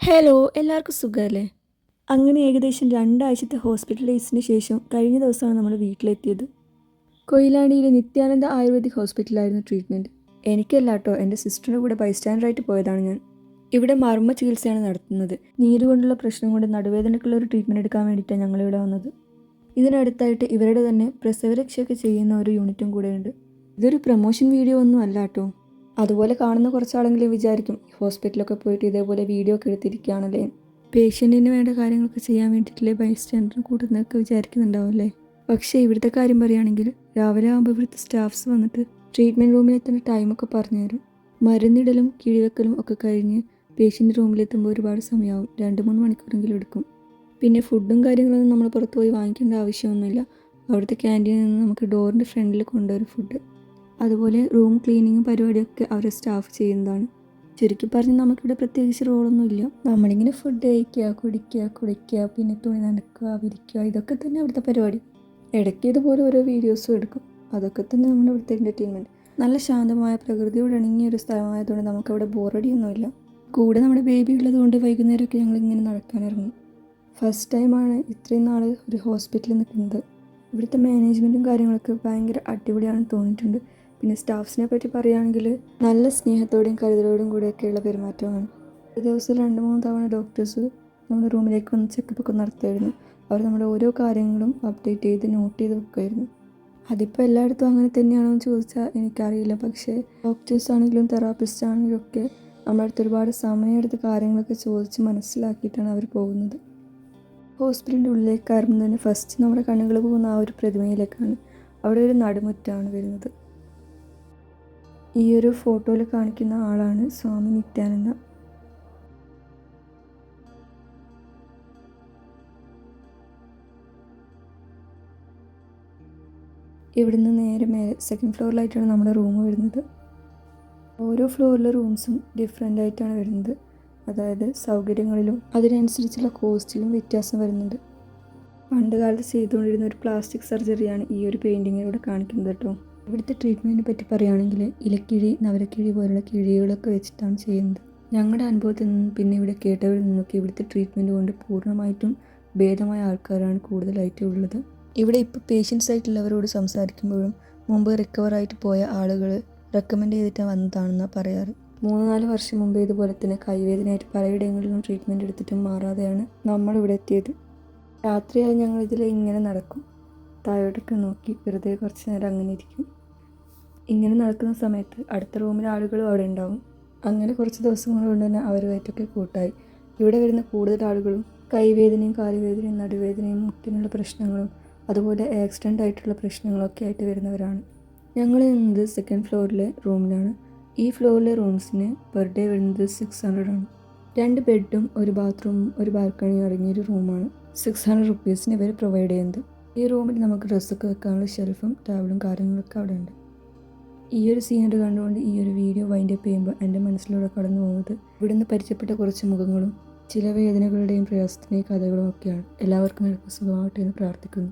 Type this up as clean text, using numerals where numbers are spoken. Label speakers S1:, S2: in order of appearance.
S1: Hello, എല്ലാവർക്കും സുഖമല്ലേ? അങ്ങനെ ഏകദേശം 2 ആഴ്ചത്തെ ഹോസ്പിറ്റൽ ഡേയ്സിന് ശേഷം കഴിഞ്ഞ ദിവസമാണ് നമ്മൾ വീട്ടിലെത്തിയത്. കൊയിലാണ്ടിയിലെ നിത്യാനന്ദ ആയുർവേദിക് ഹോസ്പിറ്റലായിരുന്നു ട്രീറ്റ്മെൻറ്റ്. എനിക്കല്ല കേട്ടോ, എൻ്റെ സിസ്റ്ററിൻ്റെ കൂടെ ബൈസ്റ്റാൻഡറായിട്ട് പോയതാണ് ഞാൻ. ഇവിടെ മർമ്മ ചികിത്സയാണ് നടത്തുന്നത്. നീര് കൊണ്ടുള്ള പ്രശ്നം കൊണ്ട് നടുവേദനയ്ക്കുള്ള ഒരു ട്രീറ്റ്മെൻറ്റ് എടുക്കാൻ വേണ്ടിയിട്ടാണ് ഞങ്ങളിവിടെ വന്നത്. ഇതിനടുത്തായിട്ട് ഇവരുടെ തന്നെ പ്രസവരക്ഷയൊക്കെ ചെയ്യുന്ന ഒരു യൂണിറ്റും കൂടെയുണ്ട്. ഇതൊരു പ്രൊമോഷൻ വീഡിയോ ഒന്നും അല്ല കേട്ടോ. അതുപോലെ കാണുന്ന കുറച്ചാളെങ്കിലും വിചാരിക്കും ഹോസ്പിറ്റലൊക്കെ പോയിട്ട് ഇതേപോലെ വീഡിയോ ഒക്കെ എടുത്തിരിക്കുകയാണല്ലേ, പേഷ്യൻറ്റിന് വേണ്ട കാര്യങ്ങളൊക്കെ ചെയ്യാൻ വേണ്ടിയിട്ടില്ലേ ബൈസ്റ്റാൻഡറിന് കൂടുന്നതൊക്കെ വിചാരിക്കുന്നുണ്ടാവുമല്ലേ. പക്ഷേ ഇവിടുത്തെ കാര്യം പറയുകയാണെങ്കിൽ രാവിലെ ആകുമ്പോൾ ഇവിടുത്തെ സ്റ്റാഫ്സ് വന്നിട്ട് ട്രീറ്റ്മെൻറ്റ് റൂമിലെത്തുന്ന ടൈമൊക്കെ പറഞ്ഞു തരും. മരുന്നിടലും കിഴിവെക്കലും ഒക്കെ കഴിഞ്ഞ് പേഷ്യൻ്റ് റൂമിലെത്തുമ്പോൾ ഒരുപാട് സമയമാവും, 2-3 മണിക്കൂറെങ്കിലും എടുക്കും. പിന്നെ ഫുഡും കാര്യങ്ങളൊന്നും നമ്മൾ പുറത്ത് പോയി വാങ്ങിക്കേണ്ട ആവശ്യമൊന്നുമില്ല. അവിടുത്തെ ക്യാൻറ്റീനിൽ നിന്ന് നമുക്ക് ഡോറിൻ്റെ ഫ്രണ്ടിൽ കൊണ്ടുവരും ഫുഡ്. അതുപോലെ റൂം ക്ലീനിങ്ങും പരിപാടിയൊക്കെ അവരുടെ സ്റ്റാഫ് ചെയ്യുന്നതാണ്. ചുരുക്കി പറഞ്ഞ് നമുക്കിവിടെ പ്രത്യേകിച്ച് റോളൊന്നുമില്ല. നമ്മളിങ്ങനെ ഫുഡ് കഴിക്കുക, കുടിക്കുക, കുളിക്കുക, പിന്നെ തുണി നനക്കുക, വിരിക്കുക, ഇതൊക്കെ തന്നെ അവിടുത്തെ പരിപാടി. ഇടയ്ക്ക് ഇതുപോലെ ഓരോ വീഡിയോസും എടുക്കും. അതൊക്കെ തന്നെ നമ്മുടെ ഇവിടുത്തെ എൻ്റർടൈൻമെൻറ്റ്. നല്ല ശാന്തമായ പ്രകൃതിയോട് ഇണങ്ങിയ ഒരു സ്ഥലമായതുകൊണ്ട് നമുക്കവിടെ ബോറടിയൊന്നുമില്ല. കൂടെ നമ്മുടെ ബേബി ഉള്ളതുകൊണ്ട് വൈകുന്നേരമൊക്കെ ഞങ്ങളിങ്ങനെ നടക്കാനിറങ്ങും. ഫസ്റ്റ് ടൈമാണ് ഇത്രയും നാൾ ഒരു ഹോസ്പിറ്റലിൽ നിൽക്കുന്നത്. ഇവിടുത്തെ മാനേജ്മെൻറ്റും കാര്യങ്ങളൊക്കെ ഭയങ്കര അടിപൊളിയാണെന്ന് തോന്നിയിട്ടുണ്ട്. പിന്നെ സ്റ്റാഫ്സിനെ പറ്റി പറയുകയാണെങ്കിൽ നല്ല സ്നേഹത്തോടെയും കരുതലോടും കൂടെയൊക്കെയുള്ള പെരുമാറ്റമാണ്. ഒരു ദിവസം 2-3 തവണ ഡോക്ടേഴ്സ് നമ്മുടെ റൂമിലേക്ക് വന്ന് ചെക്കപ്പൊക്കെ നടത്തുമായിരുന്നു. അവർ നമ്മുടെ ഓരോ കാര്യങ്ങളും അപ്ഡേറ്റ് ചെയ്ത് നോട്ട് ചെയ്ത് വെക്കുമായിരുന്നു. അതിപ്പോൾ എല്ലായിടത്തും അങ്ങനെ തന്നെയാണോ എന്ന് ചോദിച്ചാൽ എനിക്കറിയില്ല. പക്ഷേ ഡോക്ടേഴ്സ് ആണെങ്കിലും തെറാപ്പിസ്റ്റ് ആണെങ്കിലും ഒക്കെ നമ്മുടെ അടുത്ത് ഒരുപാട് സമയമെടുത്ത് കാര്യങ്ങളൊക്കെ ചോദിച്ച് മനസ്സിലാക്കിയിട്ടാണ് അവർ പോകുന്നത്. ഹോസ്പിറ്റലിൻ്റെ ഉള്ളിലേക്ക് കയറുമ്പോൾ തന്നെ ഫസ്റ്റ് നമ്മുടെ കണ്ണുകൾ പോകുന്ന ആ ഒരു പ്രതിമയിലേക്കാണ്. അവിടെ ഒരു നടുമുറ്റാണ് വരുന്നത്. ഈ ഒരു ഫോട്ടോയിൽ കാണിക്കുന്ന ആളാണ് സ്വാമി നിത്യാനന്ദ. ഇവിടുന്ന് നേരെ മേലെ 2nd ഫ്ലോറിലായിട്ടാണ് നമ്മുടെ റൂം വരുന്നത്. ഓരോ ഫ്ലോറിലെ റൂംസും ഡിഫറെൻ്റ് ആയിട്ടാണ് വരുന്നത്. അതായത് സൗകര്യങ്ങളിലും അതിനനുസരിച്ചുള്ള കോസ്റ്റിലും വ്യത്യാസം വരുന്നുണ്ട്. പണ്ട് കാലത്ത് ചെയ്തുകൊണ്ടിരുന്ന ഒരു പ്ലാസ്റ്റിക് സർജറിയാണ് ഈ ഒരു പെയിൻറ്റിങ്ങിലൂടെ കാണിക്കുന്നത് കേട്ടോ. ഇവിടുത്തെ ട്രീറ്റ്മെൻറ്റിനെ പറ്റി പറയുകയാണെങ്കിൽ ഇലക്കിഴി, നവരക്കിഴി പോലുള്ള കിഴികളൊക്കെ വെച്ചിട്ടാണ് ചെയ്യുന്നത്. ഞങ്ങളുടെ അനുഭവത്തിൽ നിന്നും പിന്നെ ഇവിടെ കേട്ടവരിൽ നിന്നൊക്കെ ഇവിടുത്തെ ട്രീറ്റ്മെൻറ്റ് കൊണ്ട് പൂർണ്ണമായിട്ടും ഭേദമായ ആൾക്കാരാണ് കൂടുതലായിട്ട് ഉള്ളത്. ഇവിടെ ഇപ്പോൾ പേഷ്യൻസ് ആയിട്ടുള്ളവരോട് സംസാരിക്കുമ്പോഴും മുമ്പ് റിക്കവറായിട്ട് പോയ ആളുകൾ റെക്കമെൻഡ് ചെയ്തിട്ട് വന്നതാണെന്നാണ് പറയാറ്. 3-4 വർഷം മുമ്പ് ഇതുപോലെ തന്നെ കൈവേദനയായിട്ട് പലയിടങ്ങളിലും ട്രീറ്റ്മെൻറ്റ് എടുത്തിട്ടും മാറാതെയാണ് നമ്മളിവിടെ എത്തിയത്. രാത്രിയായി ഞങ്ങളിതിൽ ഇങ്ങനെ നടക്കും, താഴോട്ടൊക്കെ നോക്കി വെറുതെ കുറച്ച് നേരം അങ്ങനെ ഇരിക്കും. ഇങ്ങനെ നടക്കുന്ന സമയത്ത് അടുത്ത റൂമിലെ ആളുകളും അവിടെ ഉണ്ടാവും. അങ്ങനെ കുറച്ച് ദിവസങ്ങൾ കൊണ്ട് തന്നെ അവരുമായിട്ടൊക്കെ കൂട്ടായി. ഇവിടെ വരുന്ന കൂടുതൽ ആളുകളും കൈവേദനയും കാലുവേദനയും നടുവേദനയും മുട്ടിനുള്ള പ്രശ്നങ്ങളും അതുപോലെ ആക്സിഡൻ്റ് ആയിട്ടുള്ള പ്രശ്നങ്ങളൊക്കെ ആയിട്ട് വരുന്നവരാണ്. ഞങ്ങൾ നിന്നത് 2nd ഫ്ലോറിലെ റൂമിലാണ്. ഈ ഫ്ലോറിലെ റൂംസിന് പെർ ഡേ വരുന്നത് 600 ആണ്. 2 ബെഡും ഒരു ബാത്റൂമും ഒരു ബാൽക്കണിയും അടങ്ങിയൊരു റൂമാണ് 600 റുപ്പീസിന് ഇവർ പ്രൊവൈഡ് ചെയ്യുന്നത്. ഈ റൂമിൽ നമുക്ക് ഡ്രസ്സൊക്കെ വെക്കാനുള്ള ഷെൽഫും ടേബിളും കാര്യങ്ങളൊക്കെ അവിടെ ഉണ്ട്. ഈ ഒരു സീനറി കണ്ടുകൊണ്ട് ഈ ഒരു വീഡിയോ വൈൻഡപ്പ് ചെയ്യുമ്പോൾ എൻ്റെ മനസ്സിലൂടെ കടന്നു പോകുന്നത് ഇവിടുന്ന് പരിചയപ്പെട്ട കുറച്ച് മുഖങ്ങളും ചില വേദനകളുടെയും പ്രയാസത്തിൻ്റെയും കഥകളും ഒക്കെയാണ്. എല്ലാവർക്കും സുഖമാവട്ടെ എന്ന് പ്രാർത്ഥിക്കുന്നു.